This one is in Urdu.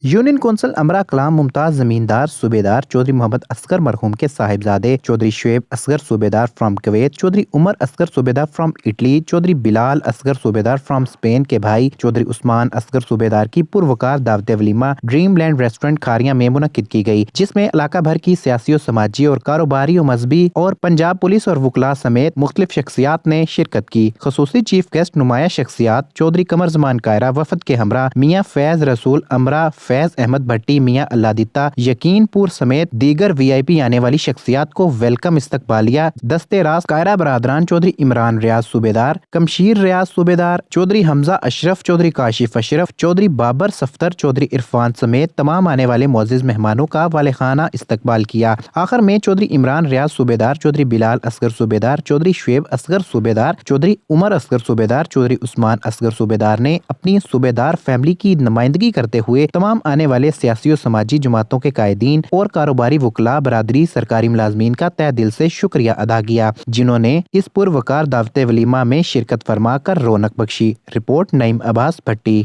یونین کونسل امرا کلام ممتاز زمیندار صوبیدار چودھری محمد اصغر مرحوم کے صاحبزادے Chaudhry Shoaib Asghar Subedar from Kuwait, Chaudhry Umar Asghar Subedar from Italy, Chaudhry Bilal Asghar Subedar from Spain کے بھائی چودھری عثمان اصغر صوبیدار کی پروقار دعوت ولیمہ ڈریم لینڈ ریسٹورنٹ کھاریاں میں منعقد کی گئی، جس میں علاقہ بھر کی سیاسی و سماجی اور کاروباری و مذہبی اور پنجاب پولیس اور وکلاء سمیت مختلف شخصیات نے شرکت کی۔ خصوصی چیف گیسٹ نمایاں شخصیات چودھری قمر زمان کائرہ وفد کے ہمراہ میاں فیض رسول امرا، فیض احمد بھٹی، میاں اللہ دتا یقین پور سمیت دیگر وی آئی پی آنے والی شخصیات کو ویلکم استقبالیہ دستے راست کائرہ برادران چودھری عمران ریاض صوبیدار، کمشیر ریاض صوبیدار، چودھری حمزہ اشرف، چودھری کاشف اشرف، چودھری بابر صفدر، چودھری عرفان سمیت تمام آنے والے معزز مہمانوں کا والخانہ استقبال کیا۔ آخر میں چودھری عمران ریاض صوبیدار، چودھری بلال اصغر صوبیدار، چودھری شعیب اصغر صوبیدار، چودھری عمر اصغر صوبیدار، چودھری عثمان اصغر صوبیدار نے اپنی صوبیدار فیملی کی نمائندگی کرتے ہوئے تمام آنے والے سیاسی و سماجی جماعتوں کے قائدین اور کاروباری وکلاء برادری سرکاری ملازمین کا تہہ دل سے شکریہ ادا کیا، جنہوں نے اس پروقار دعوت ولیمہ میں شرکت فرما کر رونق بخشی۔ رپورٹ نعیم عباس بھٹی۔